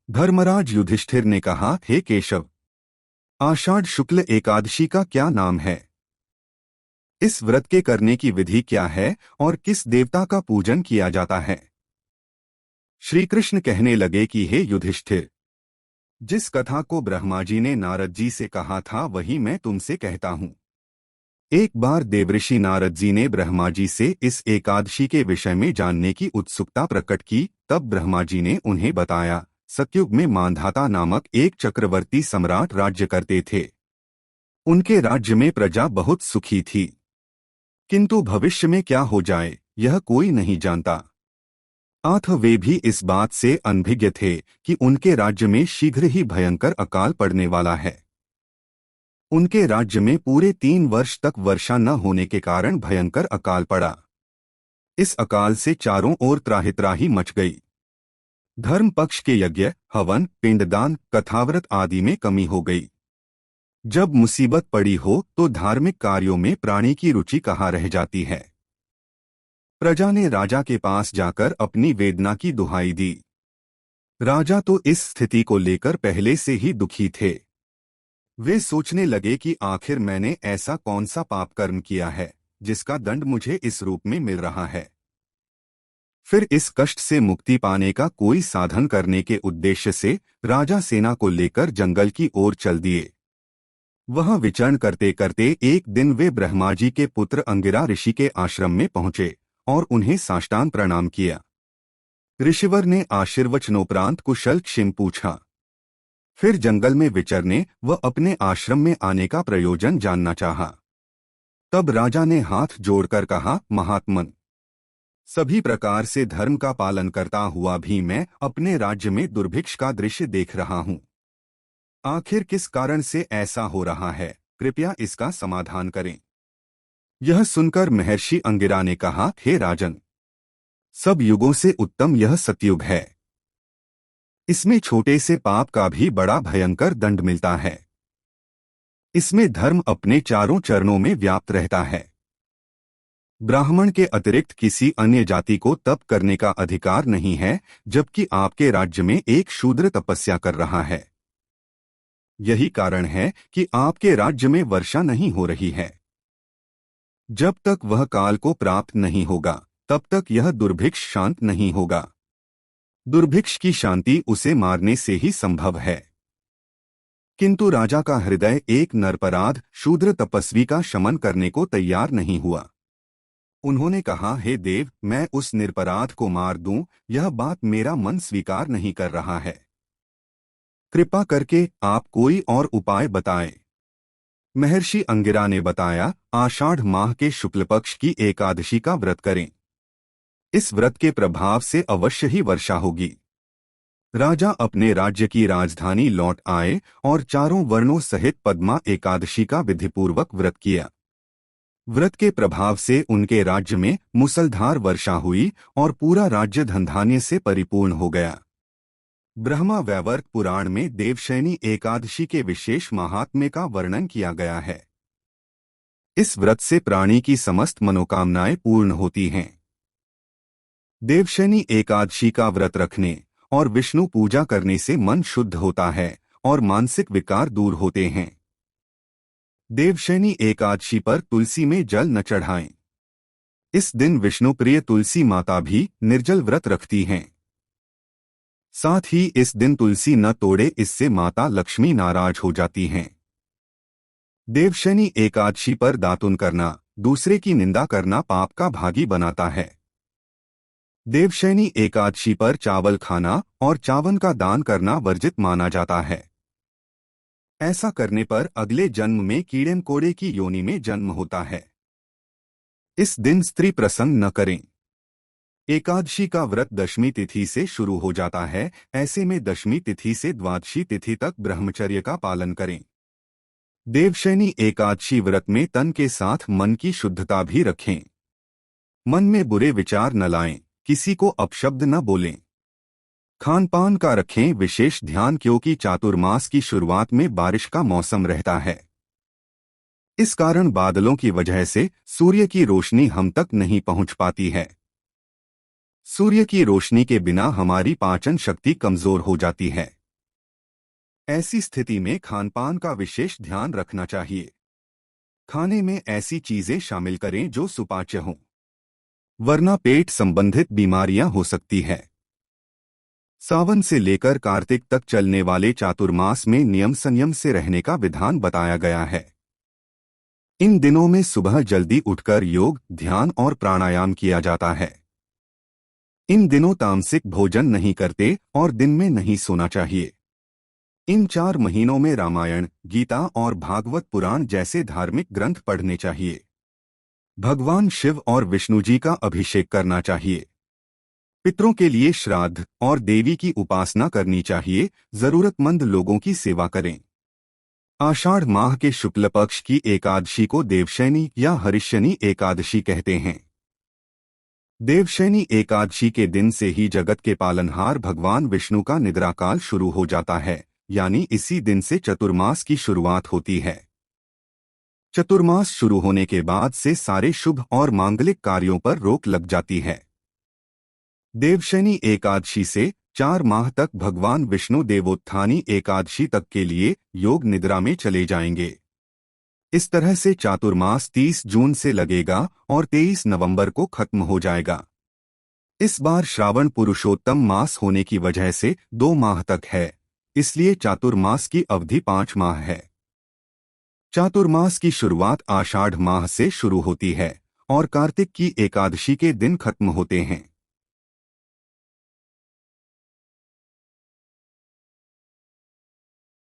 धर्मराज युधिष्ठिर ने कहा, हे केशव, आषाढ़ शुक्ल एकादशी का क्या नाम है? इस व्रत के करने की विधि क्या है और किस देवता का पूजन किया जाता है? श्री कृष्ण कहने लगे कि हे युधिष्ठिर, जिस कथा को ब्रह्मा जी ने नारद जी से कहा था वही मैं तुमसे कहता हूँ। एक बार देवऋषि नारद जी ने ब्रह्मा जी से इस एकादशी के विषय में जानने की उत्सुकता प्रकट की। तब ब्रह्मा जी ने उन्हें बताया, सतयुग में मांधाता नामक एक चक्रवर्ती सम्राट राज्य करते थे। उनके राज्य में प्रजा बहुत सुखी थी, किंतु भविष्य में क्या हो जाए यह कोई नहीं जानता। अथ वे भी इस बात से अनभिज्ञ थे कि उनके राज्य में शीघ्र ही भयंकर अकाल पड़ने वाला है। उनके राज्य में पूरे 3 वर्ष तक वर्षा न होने के कारण भयंकर अकाल पड़ा। इस अकाल से चारों ओर त्राहि मच गई। धर्म पक्ष के यज्ञ, हवन, पिंडदान, कथाव्रत आदि में कमी हो गई। जब मुसीबत पड़ी हो तो धार्मिक कार्यों में प्राणी की रुचि कहाँ रह जाती है। प्रजा ने राजा के पास जाकर अपनी वेदना की दुहाई दी। राजा तो इस स्थिति को लेकर पहले से ही दुखी थे। वे सोचने लगे कि आखिर मैंने ऐसा कौन सा पाप कर्म किया है जिसका दंड मुझे इस रूप में मिल रहा है। फिर इस कष्ट से मुक्ति पाने का कोई साधन करने के उद्देश्य से राजा सेना को लेकर जंगल की ओर चल दिए। वहां विचरण करते करते एक दिन वे ब्रह्मा जी के पुत्र अंगिरा ऋषि के आश्रम में पहुंचे और उन्हें साष्टांग प्रणाम किया। ऋषिवर ने आशीर्वचनोपरांत कुशल क्षेम पूछा। फिर जंगल में विचरने व अपने आश्रम में आने का प्रयोजन जानना चाहा। तब राजा ने हाथ जोड़कर कहा, महात्मन, सभी प्रकार से धर्म का पालन करता हुआ भी मैं अपने राज्य में दुर्भिक्ष का दृश्य देख रहा हूँ। आखिर किस कारण से ऐसा हो रहा है, कृपया इसका समाधान करें। यह सुनकर महर्षि अंगिरा ने कहा, हे राजन, सब युगों से उत्तम यह सतयुग है। इसमें छोटे से पाप का भी बड़ा भयंकर दंड मिलता है। इसमें धर्म अपने चारों चरणों में व्याप्त रहता है। ब्राह्मण के अतिरिक्त किसी अन्य जाति को तप करने का अधिकार नहीं है, जबकि आपके राज्य में एक शूद्र तपस्या कर रहा है। यही कारण है कि आपके राज्य में वर्षा नहीं हो रही है। जब तक वह काल को प्राप्त नहीं होगा तब तक यह दुर्भिक्ष शांत नहीं होगा। दुर्भिक्ष की शांति उसे मारने से ही संभव है। किंतु राजा का हृदय एक निरपराध शूद्र तपस्वी का शमन करने को तैयार नहीं हुआ। उन्होंने कहा, हे देव, मैं उस निरपराध को मार दूं, यह बात मेरा मन स्वीकार नहीं कर रहा है। कृपा करके आप कोई और उपाय बताएं। महर्षि अंगिरा ने बताया, आषाढ़ माह के शुक्ल पक्ष की एकादशी का व्रत करें। इस व्रत के प्रभाव से अवश्य ही वर्षा होगी। राजा अपने राज्य की राजधानी लौट आए और चारों वर्णों सहित पद्मा एकादशी का विधिपूर्वक व्रत किया। व्रत के प्रभाव से उनके राज्य में मूसलधार वर्षा हुई और पूरा राज्य धनधान्य से परिपूर्ण हो गया। ब्रह्मा वैवर्त पुराण में देवशयनी एकादशी के विशेष महात्म्य का वर्णन किया गया है। इस व्रत से प्राणी की समस्त मनोकामनाएं पूर्ण होती हैं। देवशयनी एकादशी का व्रत रखने और विष्णु पूजा करने से मन शुद्ध होता है और मानसिक विकार दूर होते हैं। देवशयनी एकादशी पर तुलसी में जल न चढ़ाएं। इस दिन विष्णु प्रिय तुलसी माता भी निर्जल व्रत रखती हैं। साथ ही इस दिन तुलसी न तोड़े, इससे माता लक्ष्मी नाराज हो जाती हैं। देवशयनी एकादशी पर दातुन करना, दूसरे की निंदा करना पाप का भागी बनाता है। देवशयनी एकादशी पर चावल खाना और चावन का दान करना वर्जित माना जाता है। ऐसा करने पर अगले जन्म में कीड़े मकोड़े की योनि में जन्म होता है। इस दिन स्त्री प्रसंग न करें। एकादशी का व्रत दशमी तिथि से शुरू हो जाता है। ऐसे में दशमी तिथि से द्वादशी तिथि तक ब्रह्मचर्य का पालन करें। देवशयनी एकादशी व्रत में तन के साथ मन की शुद्धता भी रखें। मन में बुरे विचार न लाएं, किसी को अपशब्द न बोलें। खान पान का रखें विशेष ध्यान, क्योंकि चातुर्मास की शुरुआत में बारिश का मौसम रहता है। इस कारण बादलों की वजह से सूर्य की रोशनी हम तक नहीं पहुंच पाती है। सूर्य की रोशनी के बिना हमारी पाचन शक्ति कमजोर हो जाती है। ऐसी स्थिति में खानपान का विशेष ध्यान रखना चाहिए। खाने में ऐसी चीजें शामिल करें जो सुपाच्य हों, वरना पेट संबंधित बीमारियां हो सकती है। सावन से लेकर कार्तिक तक चलने वाले चातुर्मास में नियम संयम से रहने का विधान बताया गया है। इन दिनों में सुबह जल्दी उठकर योग, ध्यान और प्राणायाम किया जाता है। इन दिनों तामसिक भोजन नहीं करते और दिन में नहीं सोना चाहिए। इन 4 महीनों में रामायण, गीता और भागवत पुराण जैसे धार्मिक ग्रंथ पढ़ने चाहिए। भगवान शिव और विष्णु जी का अभिषेक करना चाहिए। पितरों के लिए श्राद्ध और देवी की उपासना करनी चाहिए। जरूरतमंद लोगों की सेवा करें। आषाढ़ माह के शुक्ल पक्ष की एकादशी को देवशयनी या हरिशयनी एकादशी कहते हैं। देवशयनी एकादशी के दिन से ही जगत के पालनहार भगवान विष्णु का निद्राकाल शुरू हो जाता है, यानी इसी दिन से चतुर्मास की शुरुआत होती है। चतुर्मास शुरू होने के बाद से सारे शुभ और मांगलिक कार्यों पर रोक लग जाती है। देवशयनी एकादशी से 4 माह तक भगवान विष्णु देवोत्थानी एकादशी तक के लिए योग निद्रा में चले जाएंगे। इस तरह से चातुर्मास 30 जून से लगेगा और 23 नवंबर को खत्म हो जाएगा। इस बार श्रावण पुरुषोत्तम मास होने की वजह से 2 माह तक है, इसलिए चातुर्मास की अवधि 5 माह है। चातुर्मास की शुरुआत आषाढ़ माह से शुरू होती है और कार्तिक की एकादशी के दिन खत्म होते हैं।